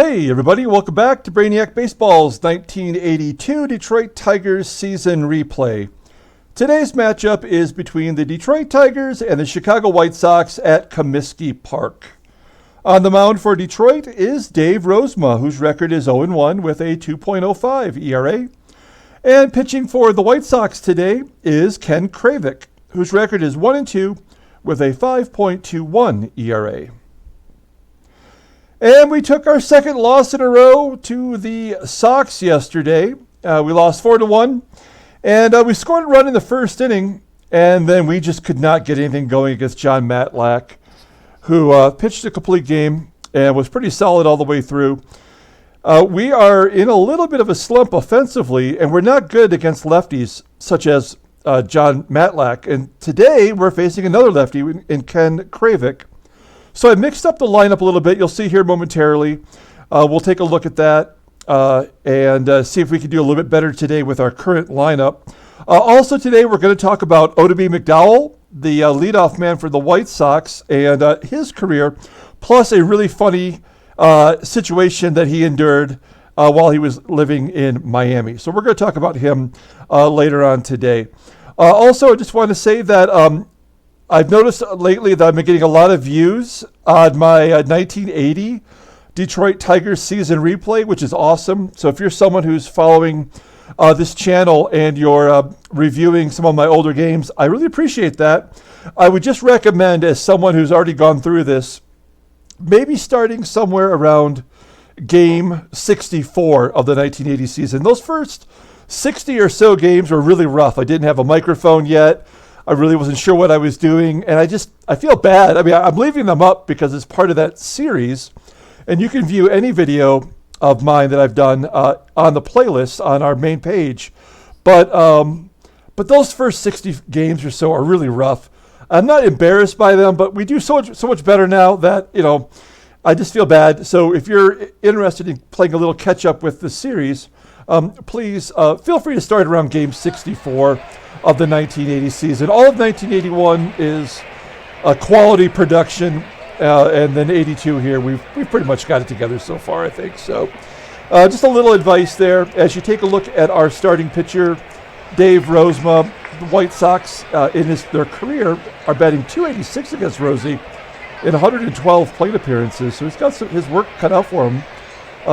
Hey everybody, welcome back to Brainiac Baseball's 1982 Detroit Tigers season replay. Today's matchup is between the Detroit Tigers and the Chicago White Sox at Comiskey Park. On the mound for Detroit is Dave Rozema, whose record is 0-1 with a 2.05 ERA. And pitching for the White Sox today is Ken Kravec, whose record is 1-2 with a 5.21 ERA. And we took our second loss in a row to the Sox yesterday. We lost 4-1, and we scored a run in the first inning, and then we just could not get anything going against Jon Matlack, who pitched a complete game and was pretty solid all the way through. We are in a little bit of a slump offensively, and we're not good against lefties such as Jon Matlack. And today we're facing another lefty in Ken Kravec. So I mixed up the lineup a little bit. You'll see here momentarily. We'll take a look at that and see if we can do a little bit better today with our current lineup. Also today we're going to talk about Odiby Mcdowell, the leadoff man for the White Sox, and his career, plus a really funny situation that he endured while he was living in Miami. So we're going to talk about him later on today. Also, I just want to say that I've noticed lately that I've been getting a lot of views on my 1980 Detroit Tigers season replay, which is awesome. So if you're someone who's following this channel and you're reviewing some of my older games, I really appreciate that. I would just recommend, as someone who's already gone through this, maybe starting somewhere around game 64 of the 1980 season. Those first 60 or so games were really rough. I didn't have a microphone yet. I really wasn't sure what I was doing, and I feel bad. I mean, I'm leaving them up because it's part of that series, and you can view any video of mine that I've done on the playlist on our main page. But those first 60 games or so are really rough. I'm not embarrassed by them, but we do so much better now that, I just feel bad. So if you're interested in playing a little catch-up with the series, please feel free to start around game 64 of the 1980 season. All of 1981 is a quality production, and then 82 here, we've pretty much got it together so far, I think. So just a little advice there. As you take a look at our starting pitcher, Dave Rozema, the White Sox in their career are batting .286 against Rosie in 112 plate appearances. So he's got his work cut out for him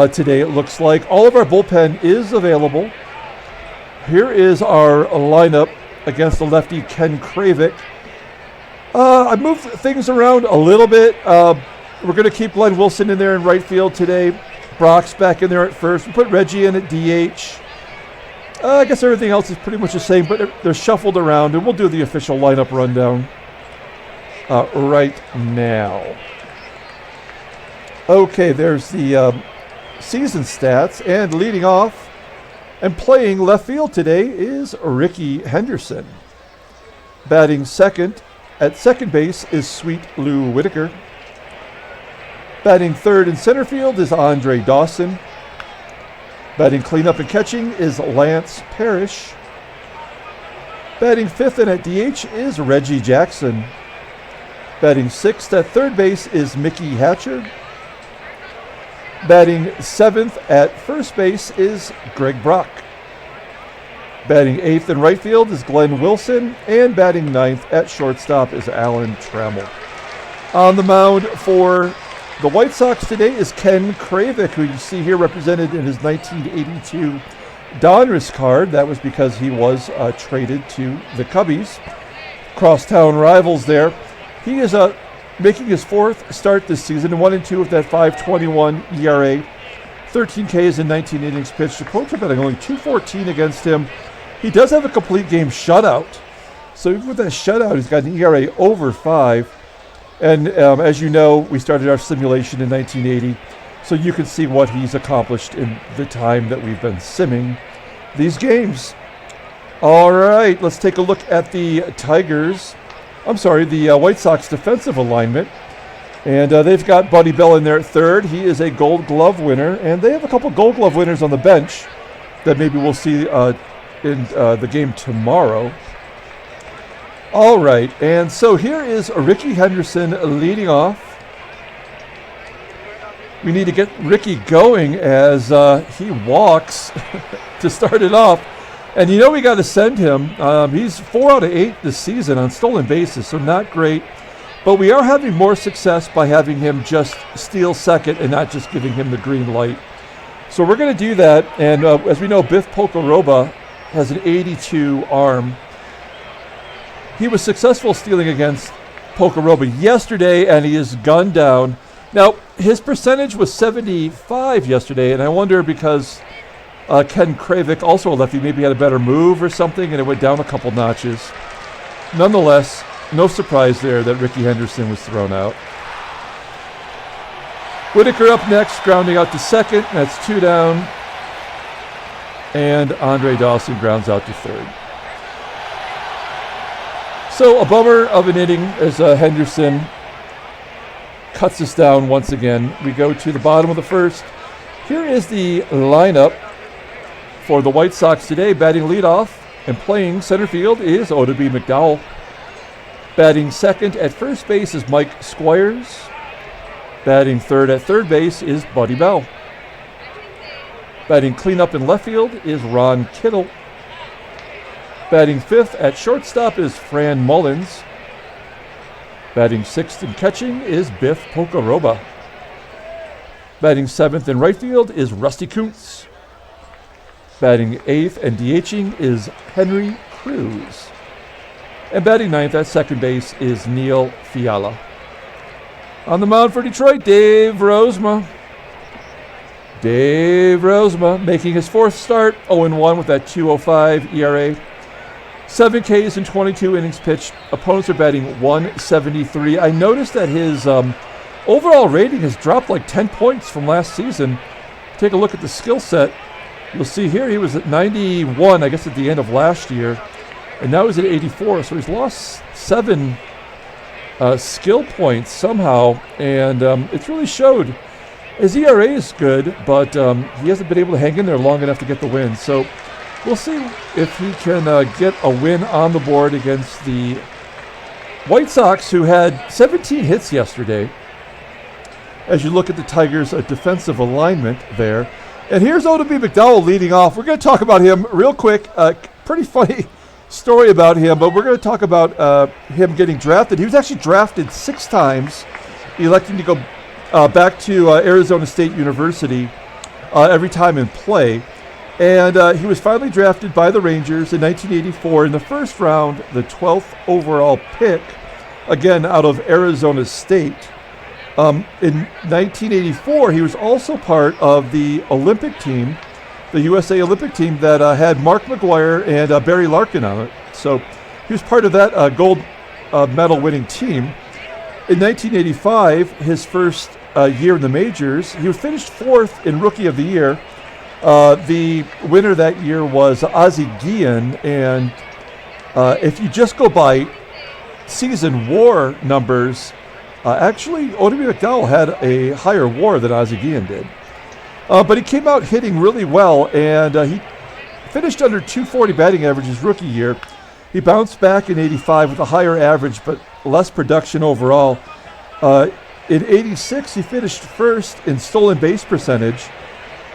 today, it looks like. All of our bullpen is available. Here is our lineup against the lefty Ken Kravec. I moved things around a little bit. We're going to keep Glenn Wilson in there in right field today. Brock's back in there at first. We put Reggie in at DH. I guess everything else is pretty much the same, but they're shuffled around, and we'll do the official lineup rundown right now. Okay, there's the season stats, and leading off and playing left field today is Rickey Henderson. Batting second at second base is Sweet Lou Whitaker. Batting third in center field is Andre Dawson. Batting cleanup and catching is Lance Parrish. Batting fifth and at DH is Reggie Jackson. Batting sixth at third base is Mickey Hatcher. Batting seventh at first base is Greg Brock. Batting eighth in right field is Glenn Wilson, and batting ninth at shortstop is Alan Trammell. On the mound for the White Sox today is Ken Kravec, who you see here represented in his 1982 Donruss card. That was because he was traded to the Cubbies, crosstown rivals there. He is making his fourth start this season, 1-2 with that 5.21 ERA, 13 Ks in 19 innings pitched. Opponents are betting only .214 against him. He does have a complete game shutout. So even with that shutout, he's got an ERA over 5. And as you know, we started our simulation in 1980, so you can see what he's accomplished in the time that we've been simming these games. All right, let's take a look at the White Sox defensive alignment. And they've got Buddy Bell in there at third. He is a Gold Glove winner, and they have a couple Gold Glove winners on the bench that maybe we'll see in the game tomorrow. All right, and so here is Rickey Henderson leading off. we need to get Rickey going as he walks to start it off. And you know we got to send him. He's 4 out of 8 this season on stolen bases, so not great. But we are having more success by having him just steal second and not just giving him the green light. So we're going to do that. And as we know, Biff Pocoroba has an 82 arm. He was successful stealing against Pocoroba yesterday, and he is gunned down. Now, his percentage was 75 yesterday, and I wonder because Ken Kravec, also a lefty, maybe had a better move or something, and it went down a couple notches. Nonetheless, no surprise there that Rickey Henderson was thrown out. Whitaker up next, grounding out to second. That's 2 down. And Andre Dawson grounds out to third. So a bummer of an inning as Henderson cuts us down once again. We go to the bottom of the first. Here is the lineup for the White Sox today. Batting leadoff and playing center field is Odiby Mcdowell. Batting second at first base is Mike Squires. Batting third at third base is Buddy Bell. Batting cleanup in left field is Ron Kittle. Batting fifth at shortstop is Fran Mullins. Batting sixth and catching is Biff Pocoroba. Batting seventh in right field is Rusty Kuntz. Batting eighth and DHing is Henry Cruz. And batting ninth at second base is Neil Fiala. On the mound for Detroit, Dave Rozema. Dave Rozema making his fourth start, 0-1 with that 2.05 ERA. 7 Ks in 22 innings pitched. Opponents are batting 173. I noticed that his overall rating has dropped like 10 points from last season. Take a look at the skill set. You'll see here he was at 91, I guess, at the end of last year. And now he's at 84, so he's lost 7 skill points somehow. And it's really showed. His ERA is good, but he hasn't been able to hang in there long enough to get the win. So we'll see if he can get a win on the board against the White Sox, who had 17 hits yesterday. As you look at the Tigers' defensive alignment there. And here's Odiby Mcdowell leading off. We're going to talk about him real quick. Pretty funny story about him, but we're going to talk about him getting drafted. He was actually drafted 6 times, electing to go back to Arizona State University every time in play. And he was finally drafted by the Rangers in 1984 in the first round, the 12th overall pick, again out of Arizona State. In 1984, he was also part of the Olympic team, the USA Olympic team that had Mark McGuire and Barry Larkin on it. So he was part of that gold medal winning team. In 1985, his first year in the majors, he was finished 4th in Rookie of the Year. The winner that year was Ozzie Guillen, and if you just go by season WAR numbers, actually Odiby Mcdowell had a higher WAR than Ozzie Guillen did. But he came out hitting really well, and he finished under 240 batting average his rookie year. He bounced back in 85 with a higher average but less production overall. In 86, he finished first in stolen base percentage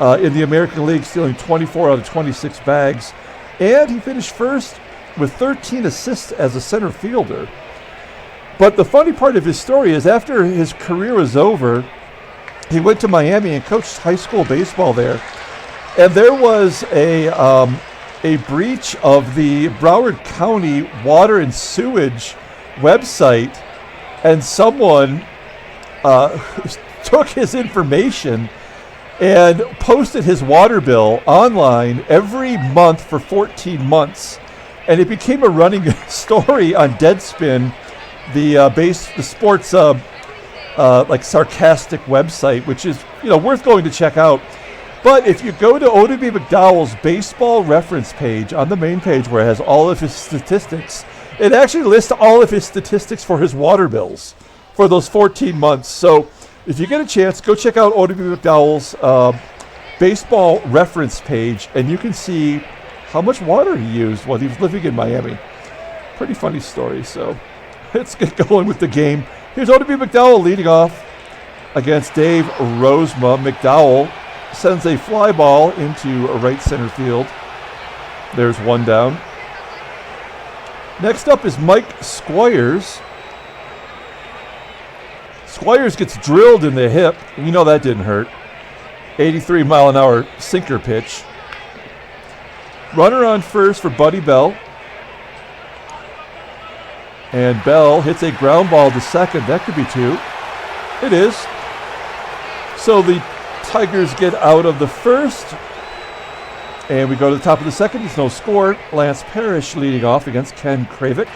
in the American League, stealing 24 out of 26 bags. And he finished first with 13 assists as a center fielder. But the funny part of his story is after his career was over, he went to Miami and coached high school baseball there. And there was a breach of the Broward County Water and Sewage website, and someone took his information and posted his water bill online every month for 14 months. And it became a running story on Deadspin, the sports like sarcastic website, which is worth going to check out. But if you go to Odiby Mcdowell's baseball reference page on the main page where it has all of his statistics, it actually lists all of his statistics for his water bills for those 14 months. So if you get a chance, go check out Odiby Mcdowell's baseball reference page, and you can see how much water he used while he was living in Miami. Pretty funny story. So let's get going with the game. Here's Odiby Mcdowell leading off. against Dave Rozema. McDowell sends a fly ball into right center field. There's one down. Next up is Mike Squires. Squires gets drilled in the hip. You know that didn't hurt. 83-mile-an-hour sinker pitch. Runner on first for Buddy Bell. And Bell hits a ground ball to second. That could be two. It is. So the Tigers get out of the first. And we go to the top of the second. There's no score. Lance Parrish leading off against Ken Kravec.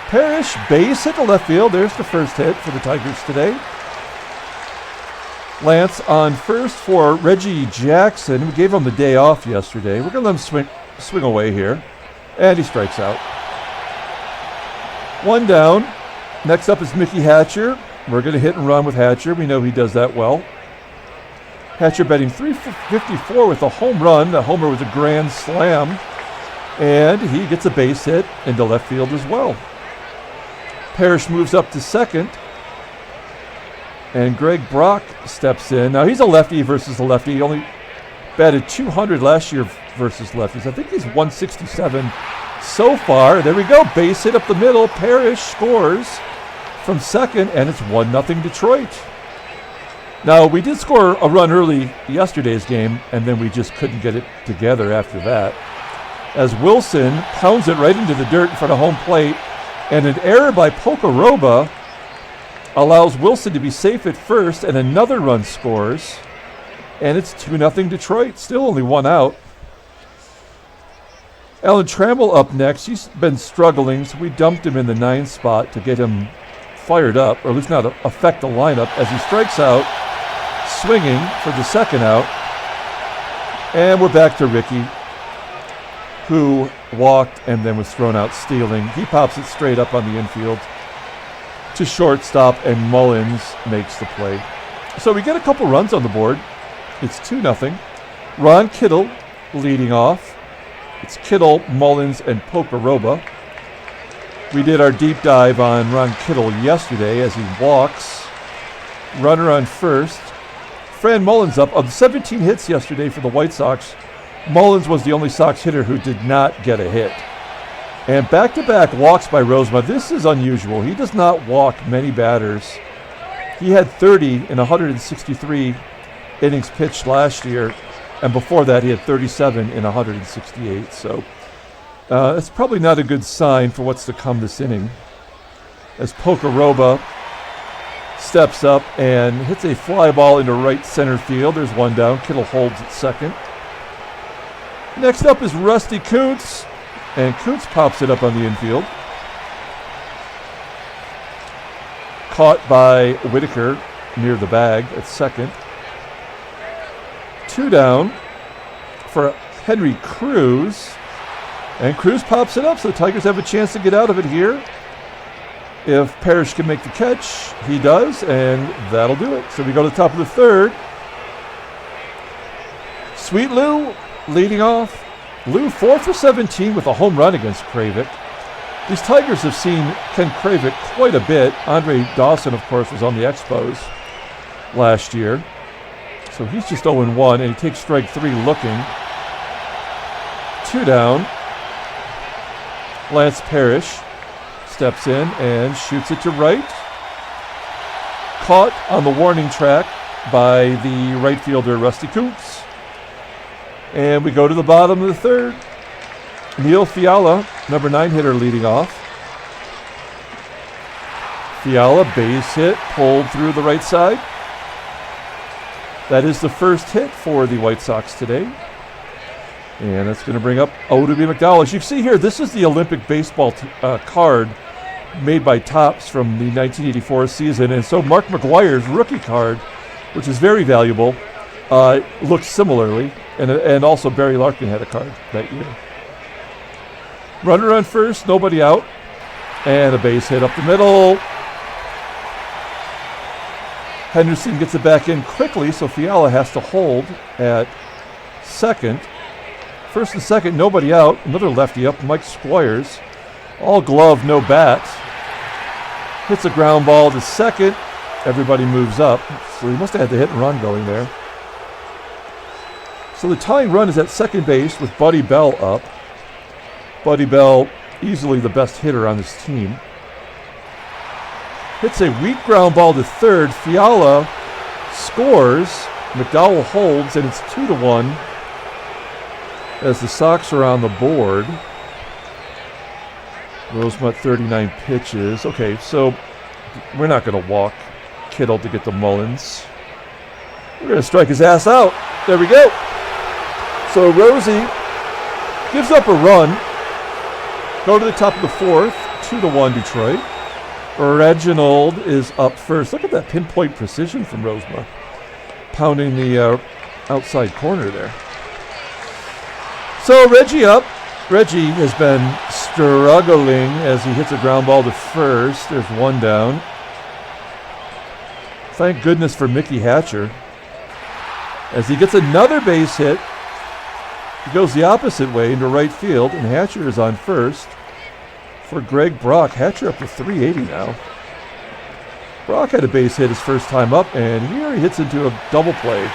Parrish, base hit to left field. There's the first hit for the Tigers today. Lance on first for Reggie Jackson. We gave him the day off yesterday. We're going to let him swing away here. And he strikes out. One down. Next up is Mickey Hatcher. We're going to hit and run with Hatcher. We know he does that well. Hatcher batting .354 with a home run. The homer was a grand slam. And he gets a base hit into left field as well. Parrish moves up to second. And Greg Brock steps in. Now he's a lefty versus a lefty. He only batted .200 last year versus lefties. I think he's .167 so far. There we go. Base hit up the middle. Parrish scores from second, and it's 1-0 Detroit. Now, we did score a run early yesterday's game, and then we just couldn't get it together after that. As Wilson pounds it right into the dirt in front of home plate, and an error by Pocoroba allows Wilson to be safe at first, and another run scores. And it's 2-0 Detroit. Still only one out. Alan Trammell up next. He's been struggling, so we dumped him in the 9 spot to get him fired up, or at least not affect the lineup, as he strikes out, swinging for the second out. And we're back to Rickey, who walked and then was thrown out stealing. He pops it straight up on the infield to shortstop, and Mullins makes the play. So we get a couple runs on the board. It's 2-0. Ron Kittle leading off. It's Kittle, Mullins, and Pocoroba. We did our deep dive on Ron Kittle yesterday as he walks. Runner on first. Fran Mullins up. Of 17 hits yesterday for the White Sox, Mullins was the only Sox hitter who did not get a hit. And back-to-back walks by Rozema. This is unusual. He does not walk many batters. He had 30 in 163 innings pitched last year, and before that he had 37 in 168. So that's probably not a good sign for what's to come this inning. As Pocoroba steps up and hits a fly ball into right center field. There's one down. Kittle holds at second. Next up is Rusty Kuntz. And Kuntz pops it up on the infield. Caught by Whitaker near the bag at second. 2 down for Henry Cruz. And Cruz pops it up, so the Tigers have a chance to get out of it here. If Parrish can make the catch, he does, and that'll do it. So we go to the top of the third. Sweet Lou leading off. Lou 4 for 17 with a home run against Kravec. These Tigers have seen Ken Kravec quite a bit. Andre Dawson, of course, was on the Expos last year. So he's just 0-1, and he takes strike 3 looking. 2 down. Lance Parrish steps in and shoots it to right. Caught on the warning track by the right fielder, Rusty Kuntz. And we go to the bottom of the third. Neil Fiala, number 9 hitter, leading off. Fiala, base hit, pulled through the right side. That is the first hit for the White Sox today. And that's going to bring up Odiby Mcdowell. As you can see here, this is the Olympic baseball card made by Topps from the 1984 season. And so Mark McGwire's rookie card, which is very valuable, looks similarly. And also Barry Larkin had a card that year. Runner on first, nobody out. And a base hit up the middle. Henderson gets it back in quickly, so Fiala has to hold at second. First and second, nobody out. Another lefty up, Mike Squires. All glove, no bat. Hits a ground ball to second. everybody moves up. So he must have had the hit and run going there. So the tying run is at second base with Buddy Bell up. Buddy Bell, easily the best hitter on this team. Hits a weak ground ball to third. Fiala scores. McDowell holds, and it's 2-1 as the Sox are on the board. Rozema 39 pitches. Okay, so we're not going to walk Kittle to get to Mullins. We're going to strike his ass out. There we go. So Rosie gives up a run. Go to the top of the fourth. 2-1 Detroit. Reginald is up first. Look at that pinpoint precision from Rozema. Pounding the outside corner there. So Reggie up. Reggie has been struggling as he hits a ground ball to first. There's one down. Thank goodness for Mickey Hatcher. As he gets another base hit, he goes the opposite way into right field, and Hatcher is on first for Greg Brock. Hatcher up to 380 now. Brock had a base hit his first time up, and here he hits into a double play,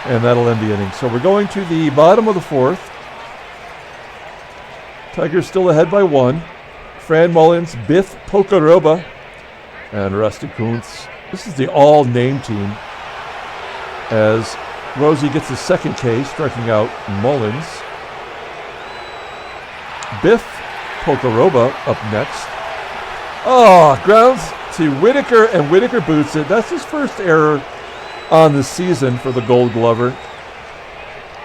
and that'll end the inning. So we're going to the bottom of the fourth. Tigers still ahead by 1. Fran, Mullins, Biff, Pocoroba, and Rusty Kuntz. This is the all-name team as Rosie gets his second K, striking out Mullins. Biff, Pocoroba up next. Oh, grounds to Whitaker, and Whitaker boots it. That's his first error on the season for the Gold Glover.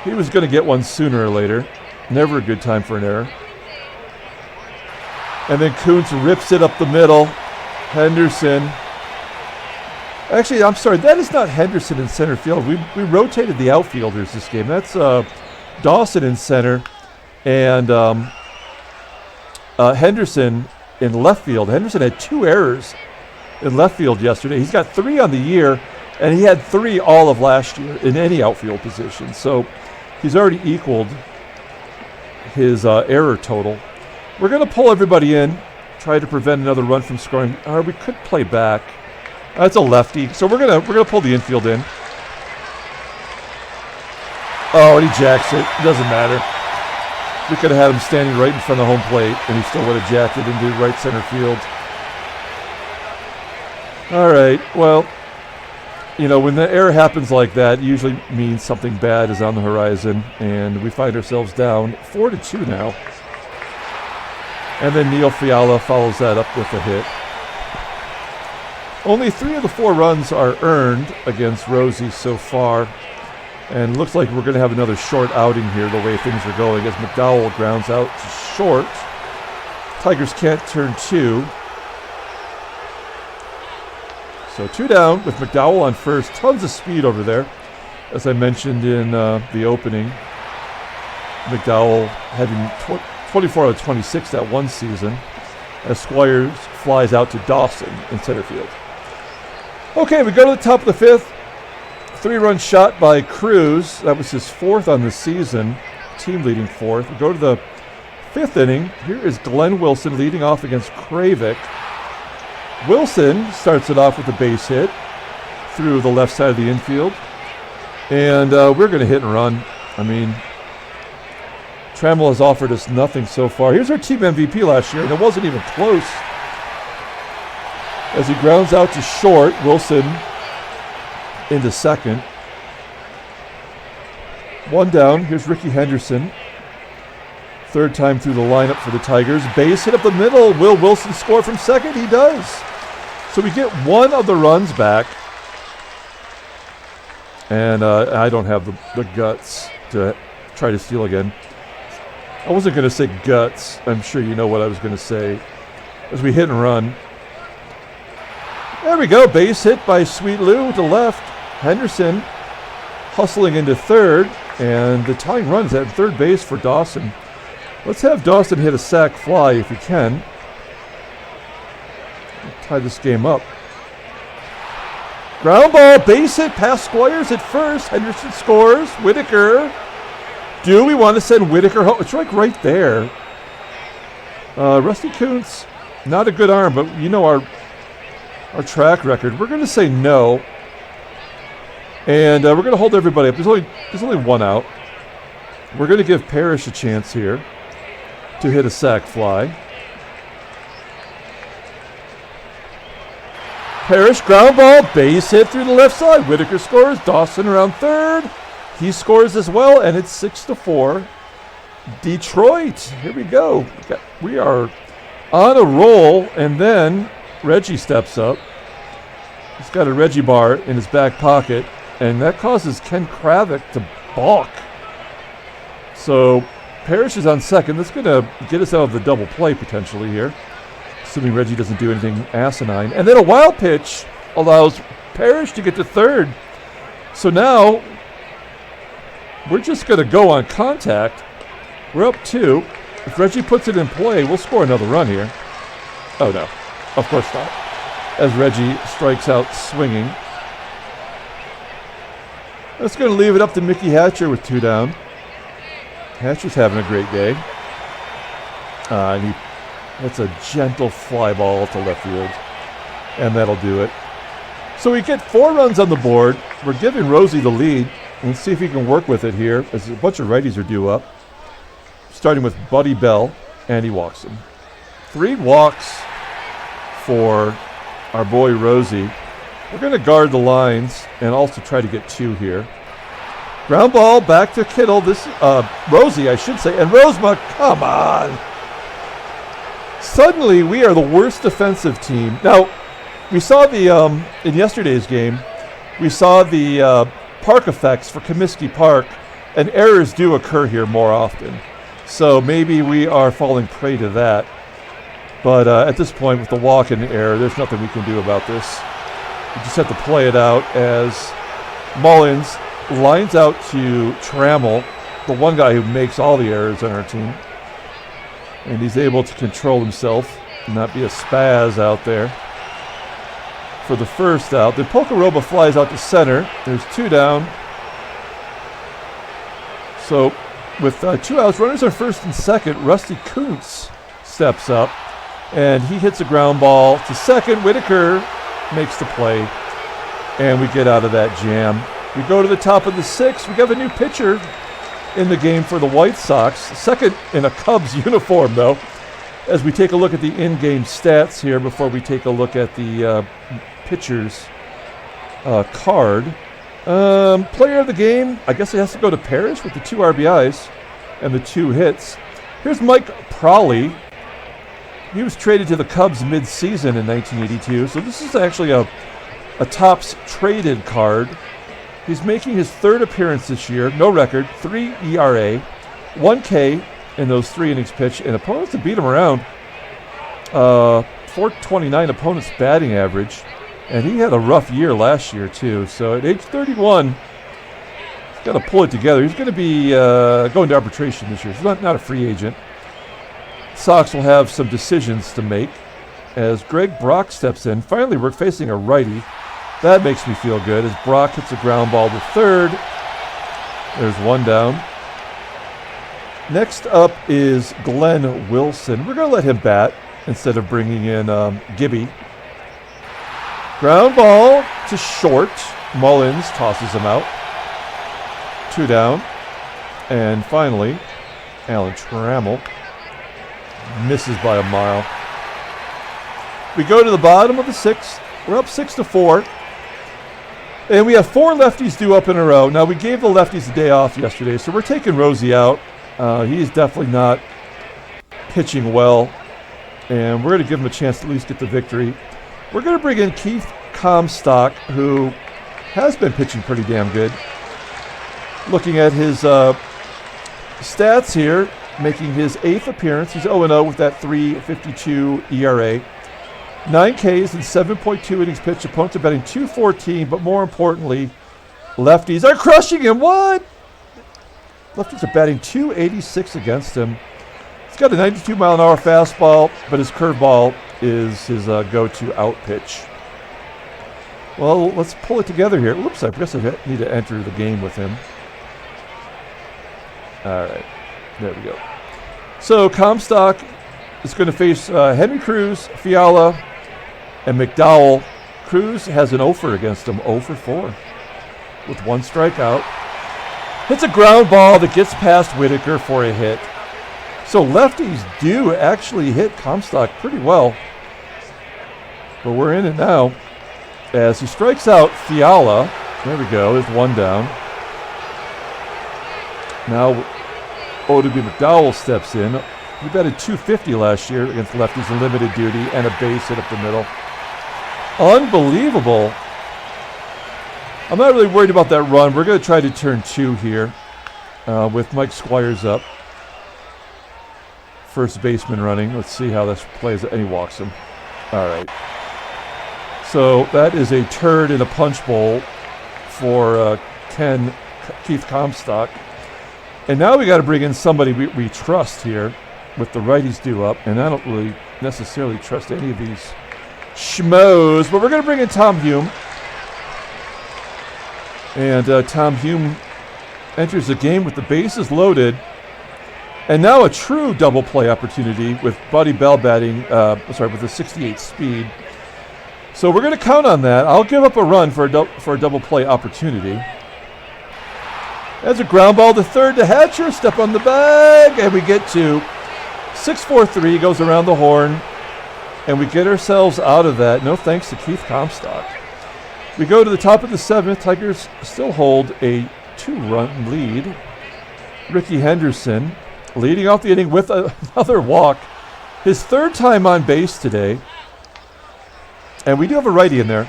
He was going to get one sooner or later. Never a good time for an error. And then Kuntz rips it up the middle. Henderson. Actually, I'm sorry, that is not Henderson in center field. We rotated the outfielders this game. That's Dawson in center and Henderson in left field. Henderson had 2 errors in left field yesterday. He's got 3 on the year, and he had 3 all of last year in any outfield position. So he's already equaled his error total. We're going to pull everybody in, try to prevent another run from scoring. Or we could play back. That's a lefty, so we're gonna pull the infield in. Oh, and he jacks it. It doesn't matter. We could have had him standing right in front of home plate, and he still would have jacked it into right center field. All right. Well, you know, when the error happens like that, it usually means something bad is on the horizon, and we find ourselves down 4-2 now. And then Neil Fiala follows that up with a hit. Only 3 of the 4 runs are earned against Rosie so far. And looks like we're going to have another short outing here the way things are going as McDowell grounds out to short. Tigers can't turn 2. So 2 down with McDowell on first. Tons of speed over there. As I mentioned in the opening, McDowell having 24 out of 26 that one season as Squires flies out to Dawson in center field. Okay, we go to the top of the 5th. 3-run shot by Cruz. That was his 4th on the season, team leading 4th. We go to the 5th inning. Here is Glenn Wilson leading off against Kravec. Wilson starts it off with a base hit through the left side of the infield. And we're going to hit and run. I mean, Trammell has offered us nothing so far. Here's our team MVP last year, and it wasn't even close. As he grounds out to short, Wilson into second. 1 down. Here's Rickey Henderson. 3rd time through the lineup for the Tigers. Base hit up the middle. Will Wilson score from second? He does. So we get 1 of the runs back. And I don't have the guts to try to steal again. I wasn't going to say guts. I'm sure you know what I was going to say. As we hit and run. There we go. Base hit by Sweet Lou to left. Henderson hustling into third. And the tying run is at third base for Dawson. Let's have Dawson hit a sac fly if he can. Tie this game up. Ground ball, base hit past Squires at first. Henderson scores. Whitaker. Do we want to send Whitaker home? It's like right there. Rusty Kuntz, not a good arm, but you know our track record, we're going to say no. And we're going to hold everybody up. There's only one out. We're going to give Parrish a chance here to hit a sac fly. Parrish, ground ball, base hit through the left side. Whitaker scores. Dawson around third. He scores as well, and it's 6-4. Detroit. Here we go. We are on a roll, and then Reggie steps up. He's got a Reggie bar in his back pocket, and that causes Ken Kravec to balk. So Parrish is on second. That's going to get us out of the double play potentially here, assuming Reggie doesn't do anything asinine. And then a wild pitch allows Parrish to get to third. So now we're just going to go on contact. We're up 2. If Reggie puts it in play, we'll score another run here. Oh, no. Of course not. As Reggie strikes out swinging. That's going to leave it up to Mickey Hatcher with 2 down. Hatcher's having a great day. That's a gentle fly ball to left field. And that'll do it. So we get 4 runs on the board. We're giving Rosie the lead. Let's see if he can work with it here, as a bunch of righties are due up. Starting with Buddy Bell, and he walks him. 3 walks for our boy Rosie. We're going to guard the lines and also try to get 2 here. Ground ball back to Kittle. Rosie, I should say. And Rozema, come on. Suddenly, we are the worst defensive team. Now, we saw in yesterday's game, we saw the park effects for Comiskey Park, and errors do occur here more often. So maybe we are falling prey to that. But at this point, with the walk and the error, there's nothing we can do about this. We just have to play it out as Mullins lines out to Trammell, the one guy who makes all the errors on our team. And he's able to control himself and not be a spaz out there for the first out. Then Pocoroba flies out to center. There's 2 down. So with 2 outs, runners are first and second. Rusty Kuntz steps up, and he hits a ground ball to second. Whitaker makes the play, and we get out of that jam. We go to the top of the 6th. We have a new pitcher in the game for the White Sox. Second in a Cubs uniform, though, as we take a look at the in-game stats here before we take a look at the pitcher's card. Player of the game, I guess it has to go to Parrish with the 2 RBIs and the 2 hits. Here's Mike Prawley. He was traded to the Cubs mid-season in 1982, so this is actually a Topps traded card. He's making his 3rd appearance this year, no record, 3 ERA, 1 K in those 3 innings pitched, and opponents have beat him around. 429 opponents batting average, and he had a rough year last year too. So at age 31, he's got to pull it together. He's going to be going to arbitration this year. He's not a free agent. Sox will have some decisions to make as Greg Brock steps in. Finally, we're facing a righty. That makes me feel good as Brock hits a ground ball to third. There's 1 down. Next up is Glenn Wilson. We're going to let him bat instead of bringing in Gibby. Ground ball to short. Mullins tosses him out. 2 down. And finally, Alan Trammell misses by a mile. We go to the bottom of the 6th. We're up 6-4. And we have 4 lefties due up in a row. Now, we gave the lefties a day off yesterday, so we're taking Rosie out. He's definitely not pitching well, and we're going to give him a chance to at least get the victory. We're going to bring in Keith Comstock, who has been pitching pretty damn good. Looking at his stats here, making his 8th appearance. He's 0-0 with that 3.52 ERA. 9 Ks and 7.2 innings pitched. Opponents are batting .214, but more importantly, lefties are crushing him. What? Lefties are batting .286 against him. He's got a 92-mile-an-hour fastball, but his curveball is his go-to out pitch. Well, let's pull it together here. Whoops, I guess I need to enter the game with him. All right, there we go. So Comstock is going to face Henry Cruz, Fiala, and McDowell Cruz has an 0 against him, 0 for 4 with 1 strikeout. Hits a ground ball that gets past Whitaker for a hit. So lefties do actually hit Comstock pretty well. But we're in it now as he strikes out Fiala. There we go, there's 1 down. Now Odiby Mcdowell steps in. He batted .250 last year against lefties in limited duty and a base hit up the middle. Unbelievable. I'm not really worried about that run. We're going to try to turn 2 here with Mike Squires up. First baseman running. Let's see how this plays. And he walks him. All right. So that is a turd in a punch bowl for Keith Comstock. And now we got to bring in somebody we trust here with the righties due up. And I don't really necessarily trust any of these schmoes. But we're going to bring in Tom Hume. And Tom Hume enters the game with the bases loaded. And now a true double play opportunity with Buddy Bell batting, with a 68 speed. So we're going to count on that. I'll give up a run for a double play opportunity. That's a ground ball to third to Hatcher. Step on the bag. And we get to 6-4-3. Goes around the horn. And we get ourselves out of that. No thanks to Keith Comstock. We go to the top of the 7th. Tigers still hold a 2-run lead. Rickey Henderson leading off the inning with another walk. His 3rd time on base today. And we do have a righty in there.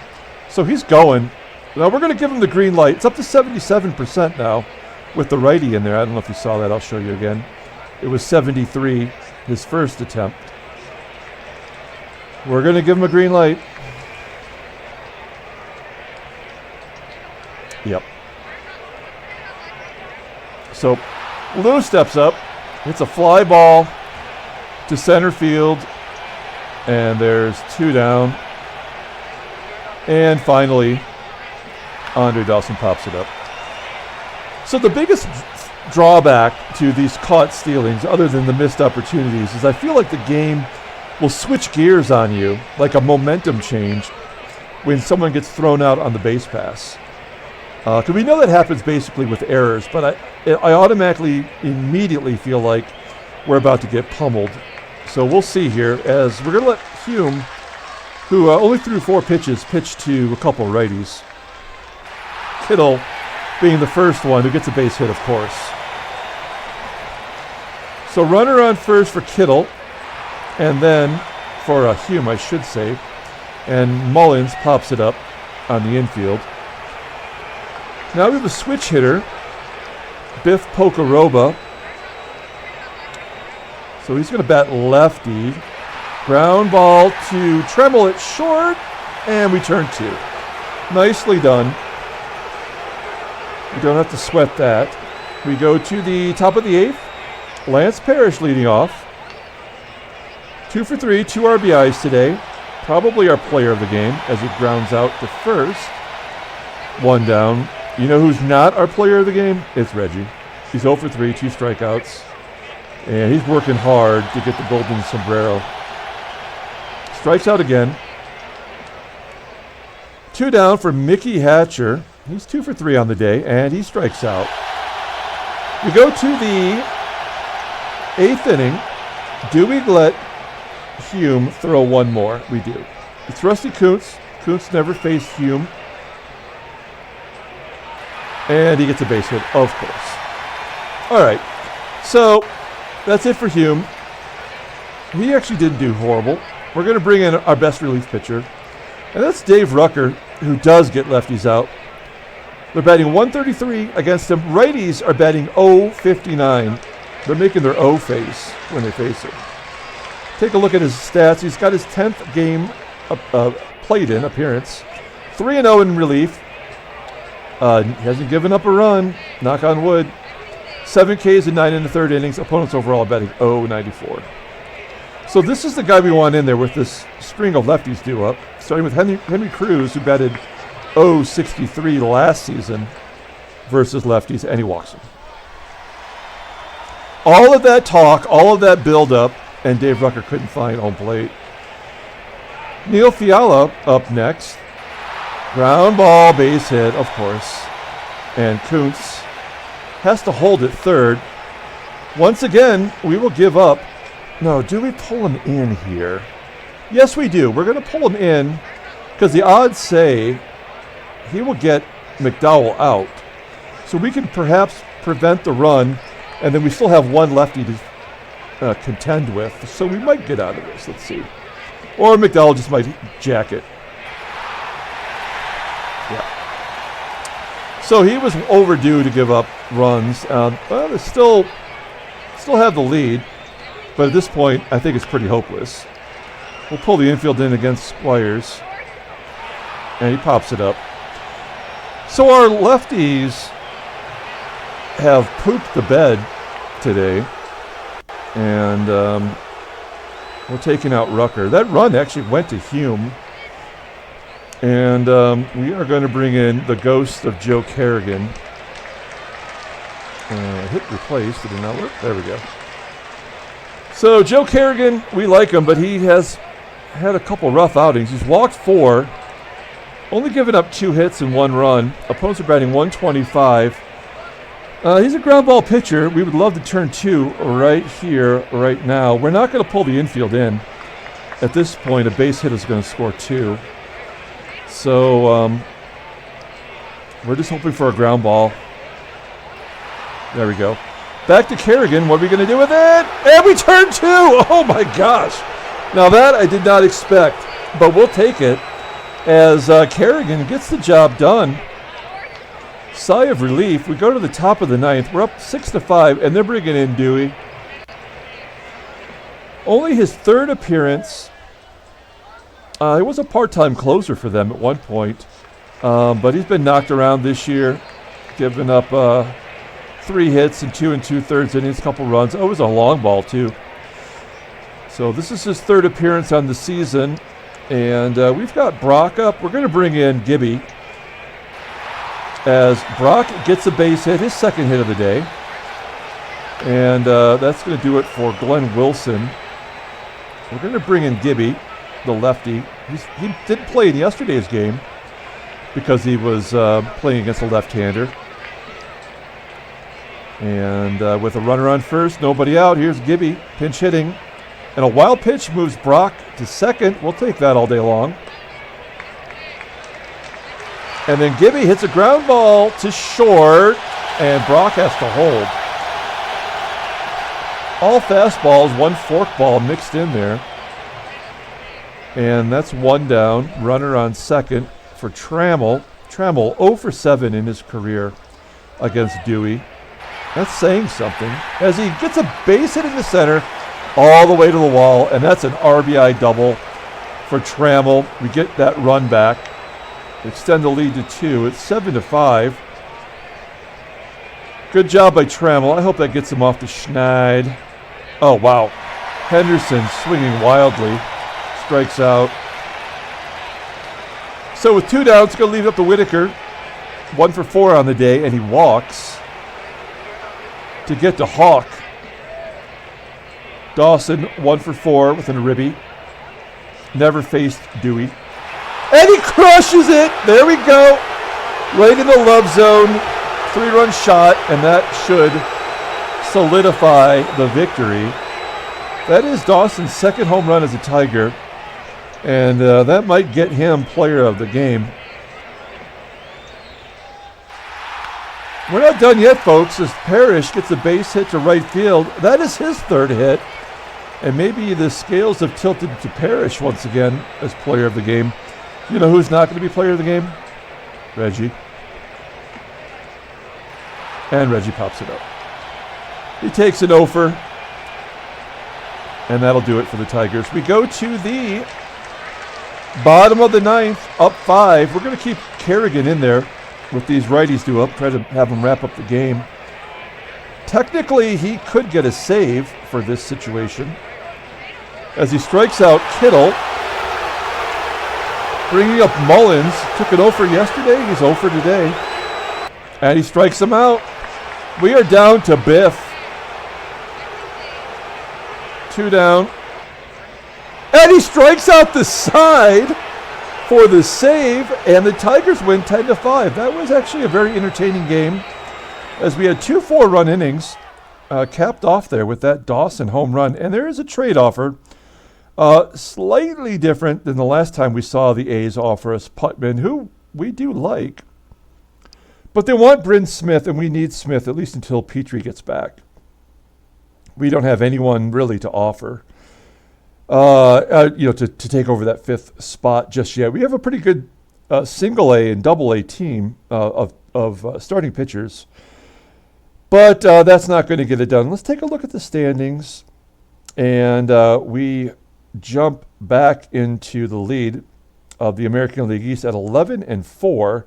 So he's going. Now we're going to give him the green light. It's up to 77% now with the righty in there. I don't know if you saw that. I'll show you again. It was 73, his first attempt. We're going to give him a green light. Yep. So Lou steps up. It's a fly ball to center field. And there's 2 down. And finally, Andre Dawson pops it up. So the biggest drawback to these caught stealings, other than the missed opportunities, is I feel like the game will switch gears on you, like a momentum change, when someone gets thrown out on the base pass. Because we know that happens basically with errors, but I automatically, immediately feel like we're about to get pummeled. So we'll see here, as we're going to let Hume, who only threw 4 pitches, pitch to a couple righties. Kittle being the first one who gets a base hit, of course. So runner on first for Kittle, and then for Hume, I should say. And Mullins pops it up on the infield. Now we have a switch hitter, Biff Pocoroba. So he's going to bat lefty. Ground ball to Trammell at short, and we turn 2. Nicely done. We don't have to sweat that. We go to the top of the 8th. Lance Parrish leading off. 2 for 3, 2 RBIs today. Probably our player of the game as he grounds out to first. 1 down. You know who's not our player of the game? It's Reggie. He's 0 for 3, 2 strikeouts. And he's working hard to get the golden sombrero. Strikes out again. 2 down for Mickey Hatcher. He's 2 for 3 on the day, and he strikes out. We go to the 8th inning. Do we let Hume throw 1 more? We do. It's Rusty Kuntz. Kuntz never faced Hume. And he gets a base hit, of course. All right. So that's it for Hume. He actually didn't do horrible. We're going to bring in our best relief pitcher. And that's Dave Rucker, who does get lefties out. They're batting 133 against him. Righties are batting 059. They're making their O face when they face him. Take a look at his stats. He's got his 10th game played-in appearance. 3-0 in relief. He hasn't given up a run. Knock on wood. 7 Ks in 9 1/3 innings. Opponents overall batting 094. So this is the guy we want in there with this string of lefties due up. Starting with Henry Cruz, who batted 063 last season versus lefties, and he walks him. All of that talk, all of that build-up, and Dave Rucker couldn't find home plate. Neil Fiala up next. Ground ball, base hit, of course. And Kuntz has to hold it third. Once again, we will give up. No, do we pull him in here? Yes, we do. We're going to pull him in because the odds say he will get McDowell out. So we can perhaps prevent the run, and then we still have one lefty to contend with. So we might get out of this. Let's see. Or McDowell just might jack it. Yeah. So he was overdue to give up runs. Well, they still have the lead, but at this point, I think it's pretty hopeless. We'll pull the infield in against Squires, and he pops it up. So our lefties have pooped the bed today, and we're taking out Rucker. That run actually went to Hume, and we are going to bring in the ghost of Joe Kerrigan. Hit replace, did it not work? There we go. So Joe Kerrigan, we like him, but he has had a couple rough outings. He's walked 4, only given up 2 hits and 1 run. Opponents are batting 125. He's a ground ball pitcher. We would love to turn 2 right here, right now. We're not going to pull the infield in. At this point, a base hit is going to score 2. So we're just hoping for a ground ball. There we go. Back to Kerrigan. What are we going to do with it? And we turn 2. Oh, my gosh. Now that I did not expect, but we'll take it as Kerrigan gets the job done. Sigh of relief. We go to the top of the 9th. We're up 6-5, and they're bringing in Dewey. Only his 3rd appearance. He was a part-time closer for them at one point, but he's been knocked around this year, giving up 3 hits and 2 2/3 innings, couple runs. Oh, it was a long ball, too. So this is his 3rd appearance on the season, and we've got Brock up. We're going to bring in Gibby as Brock gets a base hit, his 2nd hit of the day, and that's going to do it for Glenn Wilson. We're going to bring in Gibby, the lefty. He didn't play in yesterday's game because he was playing against a left-hander. And with a runner on first, nobody out, here's Gibby, pinch hitting. And a wild pitch moves Brock to 2nd. We'll take that all day long. And then Gibby hits a ground ball to short, and Brock has to hold. All fastballs, 1 forkball mixed in there. And that's 1 down. Runner on 2nd for Trammell. Trammell 0 for 7 in his career against Dewey. That's saying something. As he gets a base hit in the center, all the way to the wall, and that's an RBI double for Trammell. We get that run back. Extend the lead to 2. It's 7-5. Good job by Trammell. I hope that gets him off the schneid. Oh, wow. Henderson swinging wildly. Strikes out. So with 2 down, it's going to leave it up to Whitaker. 1 for 4 on the day, and he walks to get to Hawk. Dawson 1 for 4 with an Odibe. Never faced Dewey. And he crushes it! There we go! Right in the love zone. 3-run shot, and that should solidify the victory. That is Dawson's 2nd home run as a Tiger. And that might get him player of the game. We're not done yet, folks, as Parrish gets a base hit to right field. That is his 3rd hit. And maybe the scales have tilted to Parrish once again as player of the game. You know who's not going to be player of the game? Reggie. And Reggie pops it up. He takes an offer. And that'll do it for the Tigers. We go to the bottom of the 9th, up 5. We're going to keep Kerrigan in there with these righties due up, try to have him wrap up the game. Technically, he could get a save for this situation as he strikes out Kittle. Bringing up Mullins. Took an 0 for yesterday. He's 0 for today. And he strikes him out. We are down to Biff. 2 down. And he strikes out the side. for the save, and the Tigers win 10-5. That was actually a very entertaining game, as we had 2 4-run innings, capped off there with that Dawson home run. And there is a trade offer, slightly different than the last time we saw the A's offer us Putman, who we do like. But they want Bryn Smith, and we need Smith at least until Petrie gets back. We don't have anyone really to offer, to take over that 5th spot just yet. We have a pretty good single A and double A team of starting pitchers, but that's not going to get it done. Let's take a look at the standings, and we jump back into the lead of the American League East at 11-4.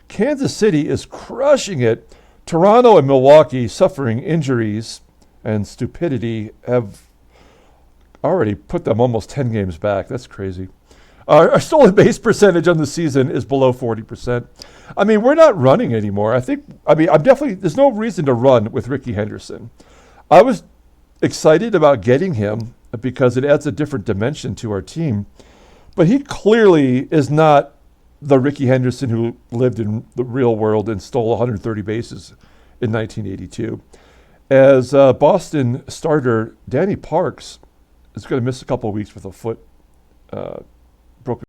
Kansas City is crushing it. Toronto and Milwaukee, suffering injuries and stupidity, have already put them almost 10 games back. That's crazy. Our stolen base percentage on the season is below 40%. I mean, we're not running anymore. There's no reason to run with Rickey Henderson. I was excited about getting him because it adds a different dimension to our team. But he clearly is not the Rickey Henderson who lived in the real world and stole 130 bases in 1982. As Boston starter Danny Parks is going to miss a couple of weeks with a foot